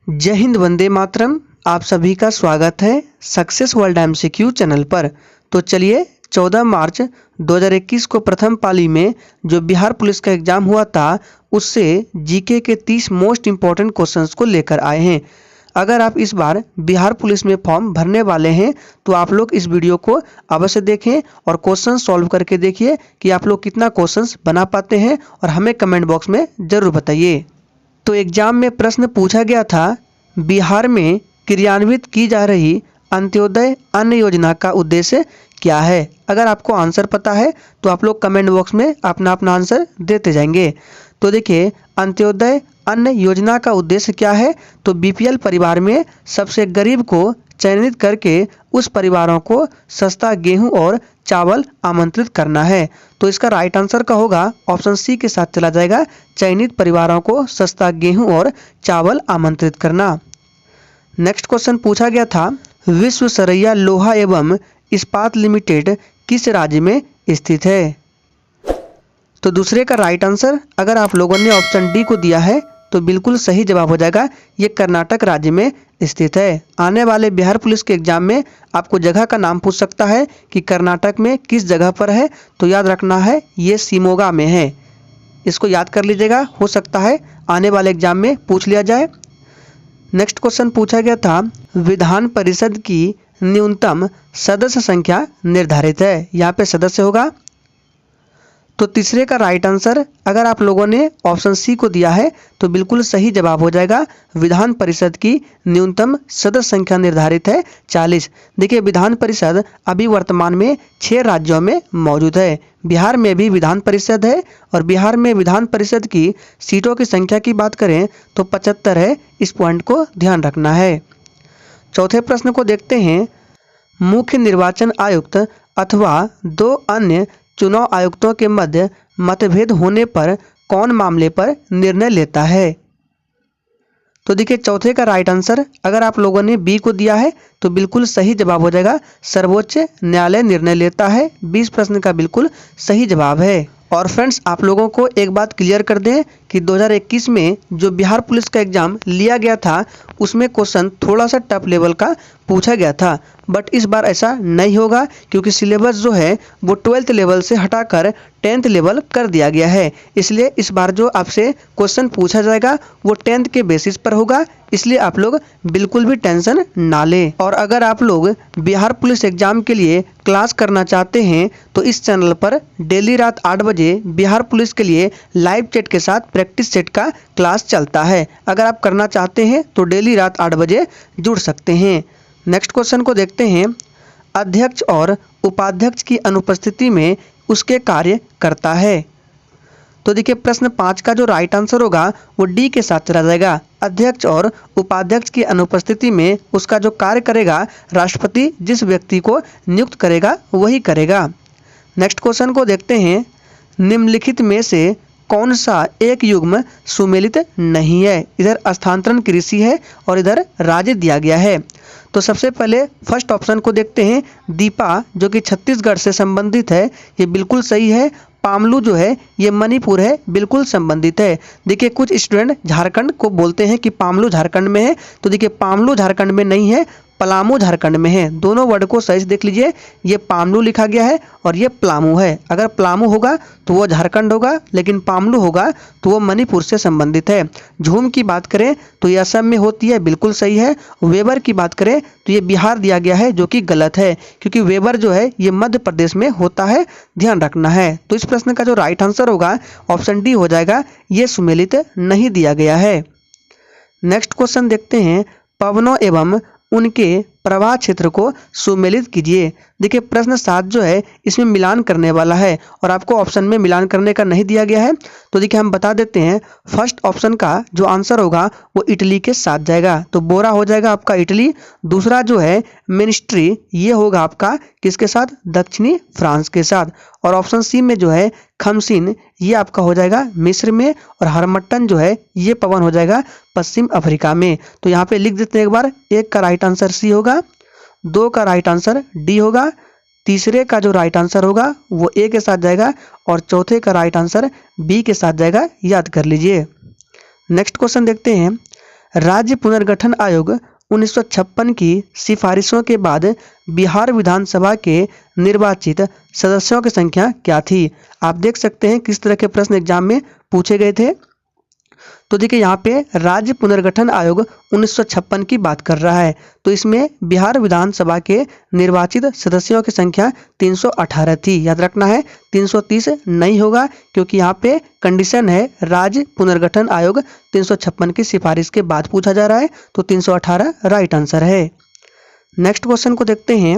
जय हिंद, वंदे मातरम। आप सभी का स्वागत है सक्सेस वर्ल्ड एमसीक्यू चैनल पर। तो चलिए 14 मार्च 2021 को प्रथम पाली में जो बिहार पुलिस का एग्जाम हुआ था उससे जीके के 30 मोस्ट इम्पॉर्टेंट क्वेश्चंस को लेकर आए हैं। अगर आप इस बार बिहार पुलिस में फॉर्म भरने वाले हैं तो आप लोग इस वीडियो को अवश्य देखें और क्वेश्चन सॉल्व करके देखिए कि आप लोग कितना क्वेश्चंस बना पाते हैं और हमें कमेंट बॉक्स में ज़रूर बताइए। तो एग्जाम में प्रश्न पूछा गया था, बिहार में क्रियान्वित की जा रही अंत्योदय अन्न योजना का उद्देश्य क्या है। अगर आपको आंसर पता है तो आप लोग कमेंट बॉक्स में अपना अपना आंसर देते जाएंगे। तो देखिए, अंत्योदय अन्न योजना का उद्देश्य क्या है, तो बीपीएल परिवार में सबसे गरीब को चयनित करके उस परिवारों को सस्ता गेहूं और चावल आमंत्रित करना है। तो इसका राइट आंसर का होगा ऑप्शन सी के साथ चला जाएगा, चयनित परिवारों को सस्ता गेहूं और चावल आमंत्रित करना। नेक्स्ट क्वेश्चन पूछा गया था, विश्व सरैया लोहा एवं इस्पात लिमिटेड किस राज्य में स्थित है। तो दूसरे का राइट आंसर अगर आप लोगों ने ऑप्शन डी को दिया है तो बिल्कुल सही जवाब हो जाएगा, ये कर्नाटक राज्य में स्थित है। आने वाले बिहार पुलिस के एग्जाम में आपको जगह का नाम पूछ सकता है कि कर्नाटक में किस जगह पर है, तो याद रखना है ये शिमोगा में है। इसको याद कर लीजिएगा, हो सकता है आने वाले एग्जाम में पूछ लिया जाए। नेक्स्ट क्वेश्चन पूछा गया था, विधान परिषद की न्यूनतम सदस्य संख्या निर्धारित है। यहाँ पे सदस्य होगा। तो तीसरे का राइट आंसर अगर आप लोगों ने ऑप्शन सी को दिया है तो बिल्कुल सही जवाब हो जाएगा, विधान परिषद की न्यूनतम सदस्य संख्या निर्धारित है 40। देखिए, विधान परिषद अभी वर्तमान में 6 राज्यों में मौजूद है। बिहार में भी विधान परिषद है और बिहार में विधान परिषद की सीटों की संख्या की बात करें तो 75 है। इस पॉइंट को ध्यान रखना है। चौथे प्रश्न को देखते हैं, मुख्य निर्वाचन आयुक्त अथवा 2 अन्य चुनाव आयुक्तों के मध्य मतभेद होने पर कौन मामले पर निर्णय लेता है। तो देखिए, चौथे का राइट आंसर अगर आप लोगों ने बी को दिया है तो बिल्कुल सही जवाब हो जाएगा, सर्वोच्च न्यायालय निर्णय लेता है। 20 प्रश्न का बिल्कुल सही जवाब है। और फ्रेंड्स, आप लोगों को एक बात क्लियर कर दें कि 2021 में जो बिहार पुलिस का एग्जाम लिया गया था उसमें क्वेश्चन थोड़ा सा टफ लेवल का पूछा गया था, बट इस बार ऐसा नहीं होगा क्योंकि सिलेबस जो है वो 12th लेवल से हटाकर 10th लेवल कर दिया गया है। इसलिए इस बार जो आपसे क्वेश्चन पूछा जाएगा वो 10th के बेसिस पर होगा, इसलिए आप लोग बिल्कुल भी टेंशन ना लें। और अगर आप लोग बिहार पुलिस एग्जाम के लिए क्लास करना चाहते हैं तो इस चैनल पर डेली रात 8 बजे बिहार पुलिस के लिए लाइव चैट के साथ प्रैक्टिस सेट का क्लास चलता है। अगर आप करना चाहते हैं तो डेली रात 8 बजे जुड़ सकते हैं। नेक्स्ट क्वेश्चन को देखते हैं, अध्यक्ष और उपाध्यक्ष की अनुपस्थिति में उसके कार्य करता है। तो देखिए, प्रश्न 5 का जो राइट आंसर होगा वो डी के साथ चला जाएगा, अध्यक्ष और उपाध्यक्ष की अनुपस्थिति में उसका जो कार्य करेगा राष्ट्रपति जिस व्यक्ति को नियुक्त करेगा वही करेगा। नेक्स्ट क्वेश्चन को देखते हैं, निम्नलिखित में से कौन सा एक युग्म सुमेलित नहीं है। इधर स्थानांतरण कृषि है और इधर राज्य दिया गया है। तो सबसे पहले फर्स्ट ऑप्शन को देखते हैं, दीपा जो कि छत्तीसगढ़ से संबंधित है, ये बिल्कुल सही है। पामलू जो है ये मणिपुर है, बिल्कुल संबंधित है। देखिए, कुछ स्टूडेंट झारखंड को बोलते हैं कि पामलू झारखंड में है, तो देखिए पामलू झारखंड में नहीं है, पलामू झारखंड में है। दोनों वर्ड को सही से देख लीजिए, ये पामलू लिखा गया है और ये पलामू है। अगर पलामू होगा तो वो झारखंड होगा, लेकिन पामलू होगा तो वो मणिपुर से संबंधित है। झूम की बात करें तो ये असम में होती है, बिल्कुल सही है। वेबर की बात करें तो ये बिहार दिया गया है, जो कि गलत है क्योंकि वेबर जो है ये मध्य प्रदेश में होता है, ध्यान रखना है। तो इस प्रश्न का जो राइट आंसर होगा ऑप्शन डी हो जाएगा, ये सुमेलित नहीं दिया गया है। नेक्स्ट क्वेश्चन देखते हैं, पवनों एवं उनके प्रवाह क्षेत्र को सुमेलित कीजिए। देखिए, प्रश्न 7 जो है इसमें मिलान करने वाला है और आपको ऑप्शन में मिलान करने का नहीं दिया गया है। तो देखिए, हम बता देते हैं, फर्स्ट ऑप्शन का जो आंसर होगा वो इटली के साथ जाएगा, तो बोरा हो जाएगा आपका इटली। दूसरा जो है मिनिस्ट्री, ये होगा आपका किसके साथ, दक्षिणी फ्रांस के साथ। और ऑप्शन सी में जो है खमसिन, ये आपका हो जाएगा मिस्र में। और हरमट्टन जो है ये पवन हो जाएगा पश्चिम अफ्रीका में। तो यहाँ पे लिख देते हैं एक बार, 1 का राइट आंसर सी होगा, 2 का राइट आंसर डी होगा, तीसरे का जो राइट आंसर होगा वो ए के साथ जाएगा और चौथे का राइट आंसर बी के साथ जाएगा, याद कर लीजिए। नेक्स्ट क्वेश्चन देखते हैं, राज्य पुनर्गठन आयोग 1956 की सिफारिशों के बाद बिहार विधानसभा के निर्वाचित सदस्यों की संख्या क्या थी। आप देख सकते हैं किस तरह के प्रश्न एग्जाम में पूछे गए थे। तो देखिए यहाँ पे राज्य पुनर्गठन आयोग 1956 की बात कर रहा है, तो इसमें बिहार विधानसभा के निर्वाचित सदस्यों की संख्या 318 थी। याद रखना है 330 नहीं होगा, क्योंकि यहाँ पे कंडीशन है राज्य पुनर्गठन आयोग 356 की सिफारिश के बाद पूछा जा रहा है, तो 318 राइट आंसर है। नेक्स्ट क्वेश्चन को देखते हैं।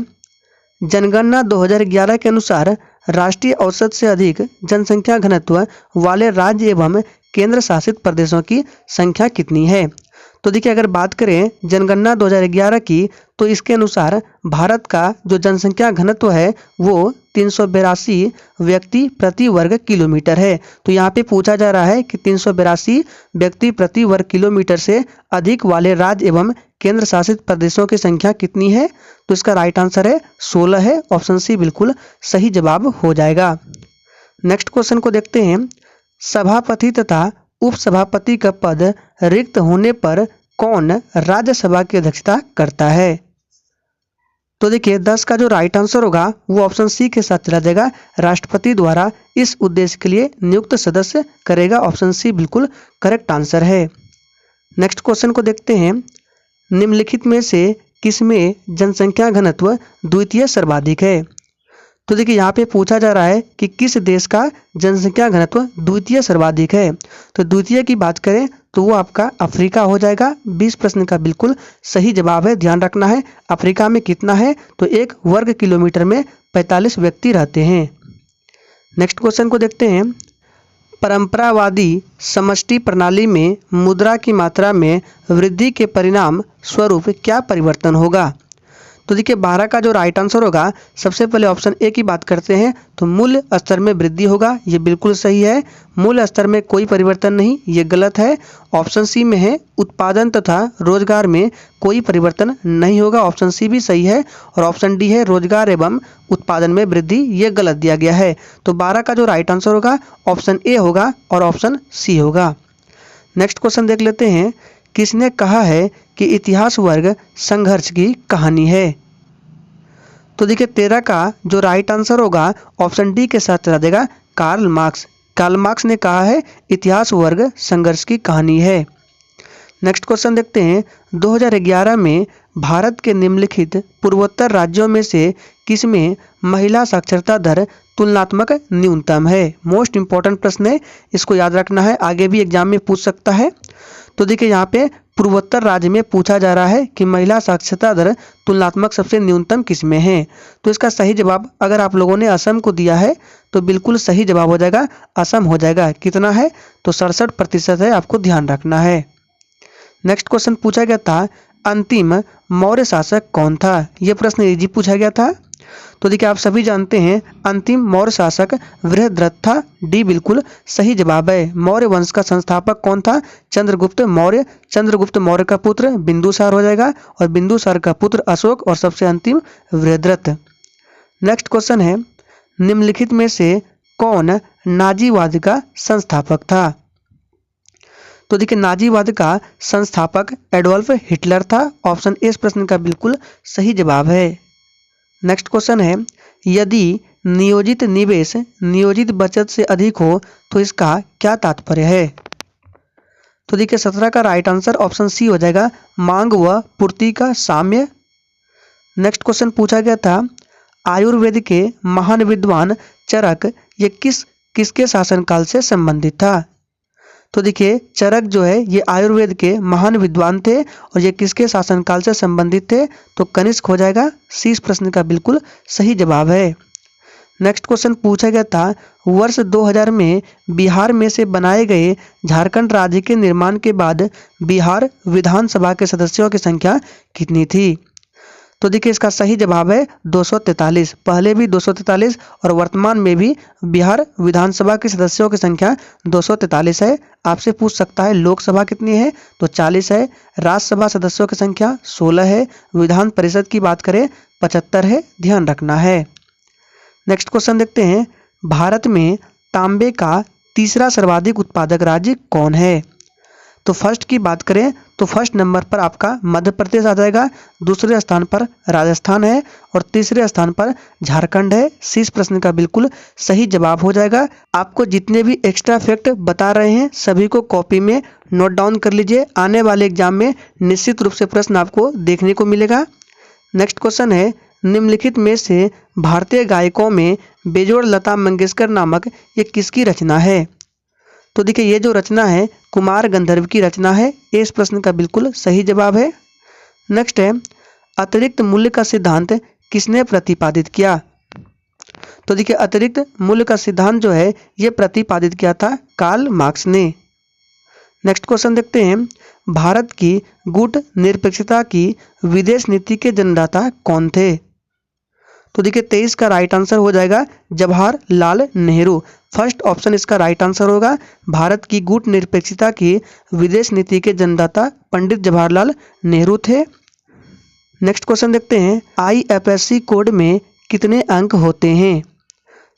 जनगणना 2011 के अनुसार राष्ट्रीय औसत से अधिक जनसंख्या घनत्व वाले राज्य एवं केंद्र शासित प्रदेशों की संख्या कितनी है। तो देखिए अगर बात करें जनगणना 2011 की, तो इसके अनुसार भारत का जो जनसंख्या घनत्व है वो 382 व्यक्ति प्रति वर्ग किलोमीटर है। तो यहाँ पे पूछा जा रहा है कि 382 व्यक्ति प्रति वर्ग किलोमीटर से अधिक वाले राज्य एवं केंद्र शासित प्रदेशों की संख्या कितनी है। तो इसका राइट आंसर है 16 है। ऑप्शन सी बिल्कुल सही जवाब हो जाएगा। नेक्स्ट क्वेश्चन को देखते हैं। सभापति तथा उपसभापति का पद रिक्त होने पर कौन राज्यसभा की अध्यक्षता करता है। तो देखिए 10 का जो राइट आंसर होगा वो ऑप्शन सी के साथ चला जाएगा। राष्ट्रपति द्वारा इस उद्देश्य के लिए नियुक्त सदस्य करेगा। ऑप्शन सी बिल्कुल करेक्ट आंसर है। नेक्स्ट क्वेश्चन को देखते हैं। निम्नलिखित में से किसमें जनसंख्या घनत्व द्वितीय सर्वाधिक है। तो देखिए यहाँ पे पूछा जा रहा है कि किस देश का जनसंख्या घनत्व द्वितीय सर्वाधिक है। तो द्वितीय की बात करें तो वो आपका अफ्रीका हो जाएगा। 20 प्रश्न का बिल्कुल सही जवाब है। ध्यान रखना है अफ्रीका में कितना है, तो 1 वर्ग किलोमीटर में 45 व्यक्ति रहते हैं। नेक्स्ट क्वेश्चन को देखते हैं। परंपरावादी समष्टि प्रणाली में मुद्रा की मात्रा में वृद्धि के परिणाम स्वरूप क्या परिवर्तन होगा। तो देखिए 12 का जो राइट आंसर होगा, सबसे पहले ऑप्शन ए की बात करते हैं तो मूल्य स्तर में वृद्धि होगा। ये बिल्कुल सही है। मूल्य स्तर में कोई परिवर्तन नहीं, ये गलत है। ऑप्शन सी में है उत्पादन तथा रोजगार में कोई परिवर्तन नहीं होगा। ऑप्शन सी भी सही है। और ऑप्शन डी है रोजगार एवं उत्पादन में वृद्धि, ये गलत दिया गया है। तो 12 का जो राइट आंसर होगा ऑप्शन ए होगा और ऑप्शन सी होगा। नेक्स्ट क्वेश्चन देख लेते हैं। किसने कहा है कि इतिहास वर्ग संघर्ष की कहानी है। तो देखिए 13 का जो राइट आंसर होगा ऑप्शन डी के साथ चला देगा। Karl Marx. कार्ल मार्क्स ने कहा है इतिहास वर्ग संघर्ष की कहानी है। नेक्स्ट क्वेश्चन देखते हैं। 2011 में भारत के निम्नलिखित पूर्वोत्तर राज्यों में से किसमें महिला साक्षरता दर तुलनात्मक न्यूनतम है। मोस्ट इंपॉर्टेंट प्रश्न है, इसको याद रखना है, आगे भी एग्जाम में पूछ सकता है। तो देखिए यहाँ पे पूर्वोत्तर राज्य में पूछा जा रहा है कि महिला साक्षरता दर तुलनात्मक सबसे न्यूनतम किसमें है। तो इसका सही जवाब अगर आप लोगों ने असम को दिया है तो बिल्कुल सही जवाब हो जाएगा, असम हो जाएगा। कितना है, तो 67% है, आपको ध्यान रखना है। नेक्स्ट क्वेश्चन पूछा गया था अंतिम मौर्य शासक कौन था। यह प्रश्न इजी पूछा गया था। तो देखिए आप सभी जानते हैं अंतिम मौर्य शासक बृहद्रथ था। डी बिल्कुल सही जवाब है। मौर्य वंश का संस्थापक कौन था। चंद्रगुप्त मौर्य। चंद्रगुप्त मौर्य का पुत्र बिंदुसार हो जाएगा और बिंदुसार का पुत्र अशोक और सबसे अंतिम बृहद्रथ। नेक्स्ट क्वेश्चन है निम्नलिखित में से कौन नाजीवाद का संस्थापक था। तो देखिए नाजीवाद का संस्थापक एडोल्फ हिटलर था। ऑप्शन ए इस प्रश्न का बिल्कुल सही जवाब है। नेक्स्ट क्वेश्चन है यदि नियोजित निवेश नियोजित बचत से अधिक हो तो इसका क्या तात्पर्य है। तो देखिए 17 का राइट आंसर ऑप्शन सी हो जाएगा, मांग व पूर्ति का साम्य। नेक्स्ट क्वेश्चन पूछा गया था आयुर्वेद के महान विद्वान चरक ये किसके शासनकाल से संबंधित था। तो देखिए चरक जो है ये आयुर्वेद के महान विद्वान थे और ये किसके शासनकाल से संबंधित थे, तो कनिष्क हो जाएगा। सी इस प्रश्न का बिल्कुल सही जवाब है। नेक्स्ट क्वेश्चन पूछा गया था वर्ष 2000 में बिहार में से बनाए गए झारखंड राज्य के निर्माण के बाद बिहार विधानसभा के सदस्यों की संख्या कितनी थी। तो देखिए इसका सही जवाब है 243। पहले भी 243 और वर्तमान में भी बिहार विधानसभा के सदस्यों की संख्या 243 है। आपसे पूछ सकता है लोकसभा कितनी है, तो 40 है। राज्यसभा सदस्यों की संख्या 16 है। विधान परिषद की बात करें 75 है, ध्यान रखना है। नेक्स्ट क्वेश्चन देखते हैं भारत में तांबे का तीसरा सर्वाधिक उत्पादक राज्य कौन है। तो फर्स्ट की बात करें तो फर्स्ट नंबर पर आपका मध्य प्रदेश आ जाएगा, दूसरे स्थान पर राजस्थान है और तीसरे स्थान पर झारखंड है। सी इस प्रश्न का बिल्कुल सही जवाब हो जाएगा। आपको जितने भी एक्स्ट्रा फैक्ट बता रहे हैं सभी को कॉपी में नोट डाउन कर लीजिए, आने वाले एग्जाम में निश्चित रूप से प्रश्न आपको देखने को मिलेगा। नेक्स्ट क्वेश्चन है, निम्नलिखित में से भारतीय गायकों में बेजोड़ लता मंगेशकर नामक ये किसकी रचना है? तो देखिए ये जो रचना है कुमार गंधर्व की रचना है। ये इस प्रश्न का बिल्कुल सही जवाब है। नेक्स्ट है, अतिरिक्त मूल्य का सिद्धांत किसने प्रतिपादित किया? तो देखिए अतिरिक्त मूल्य का सिद्धांत जो है ये प्रतिपादित किया था कार्ल मार्क्स ने। नेक्स्ट क्वेश्चन देखते हैं, भारत की गुट निरपेक्षता की विदेश नीति के जन्मदाता कौन थे? तो देखिए 23 का राइट आंसर हो जाएगा जवाहरलाल नेहरू। फर्स्ट ऑप्शन इसका राइट आंसर होगा। भारत की गुट निरपेक्षता की विदेश नीति के जन्मदाता पंडित जवाहरलाल नेहरू थे। नेक्स्ट क्वेश्चन देखते हैं, IFSC कोड में कितने अंक होते हैं?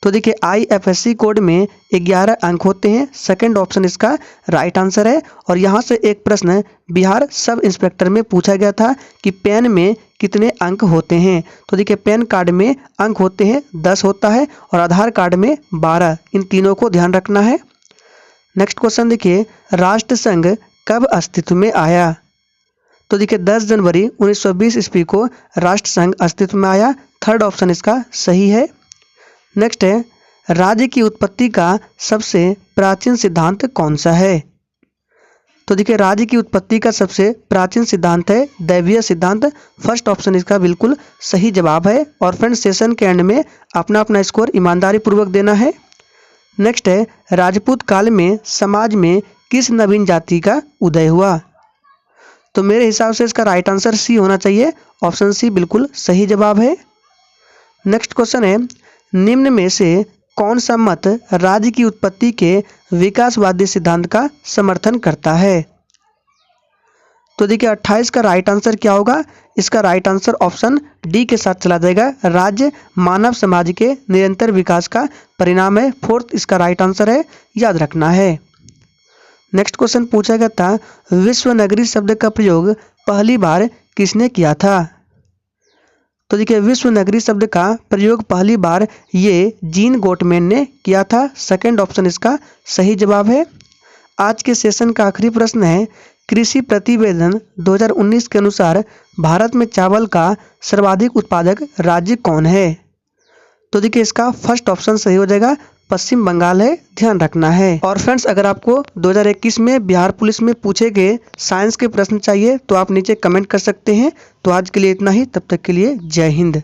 तो देखिए IFSC कोड में 11 अंक होते हैं। सेकंड ऑप्शन इसका राइट आंसर है। और यहाँ से एक प्रश्न बिहार सब इंस्पेक्टर में पूछा गया था कि पेन में कितने अंक होते हैं? तो देखिए पेन कार्ड में अंक होते हैं 10 होता है और आधार कार्ड में 12। इन तीनों को ध्यान रखना है। नेक्स्ट क्वेश्चन देखिए, राष्ट्रसंघ कब अस्तित्व में आया? तो देखिए 10 जनवरी 1920 ईस्वी को राष्ट्रसंघ अस्तित्व में आया। थर्ड ऑप्शन इसका सही है। नेक्स्ट है, राज्य की उत्पत्ति का सबसे प्राचीन सिद्धांत कौन सा है? तो देखिए राज्य की उत्पत्ति का सबसे प्राचीन सिद्धांत है दैवीय सिद्धांत। फर्स्ट ऑप्शन इसका बिल्कुल सही जवाब है। और फ्रेंड्स सेशन के एंड में अपना अपना स्कोर ईमानदारी पूर्वक देना है। नेक्स्ट है, राजपूत काल में समाज में किस नवीन जाति का उदय हुआ? तो मेरे हिसाब से इसका राइट आंसर सी होना चाहिए। ऑप्शन सी बिल्कुल सही जवाब है। नेक्स्ट क्वेश्चन है, निम्न में से कौन सा मत राज्य की उत्पत्ति के विकासवादी सिद्धांत का समर्थन करता है? तो देखिए 28 का राइट आंसर क्या होगा? इसका राइट आंसर ऑप्शन डी के साथ चला जाएगा। राज्य मानव समाज के निरंतर विकास का परिणाम है। फोर्थ इसका राइट आंसर है, याद रखना है। नेक्स्ट क्वेश्चन पूछा गया था, विश्व नगरी शब्द का प्रयोग पहली बार किसने किया था? तो देखिए विश्व नगरी शब्द का प्रयोग पहली बार ये जीन गोटमैन ने किया था। सेकंड ऑप्शन इसका सही जवाब है। आज के सेशन का आखिरी प्रश्न है, कृषि प्रतिवेदन 2019 के अनुसार भारत में चावल का सर्वाधिक उत्पादक राज्य कौन है? तो देखिए इसका फर्स्ट ऑप्शन सही हो जाएगा, पश्चिम बंगाल है, ध्यान रखना है। और फ्रेंड्स अगर आपको 2021 में बिहार पुलिस में पूछे गए साइंस के प्रश्न चाहिए तो आप नीचे कमेंट कर सकते हैं। तो आज के लिए इतना ही, तब तक के लिए जय हिंद।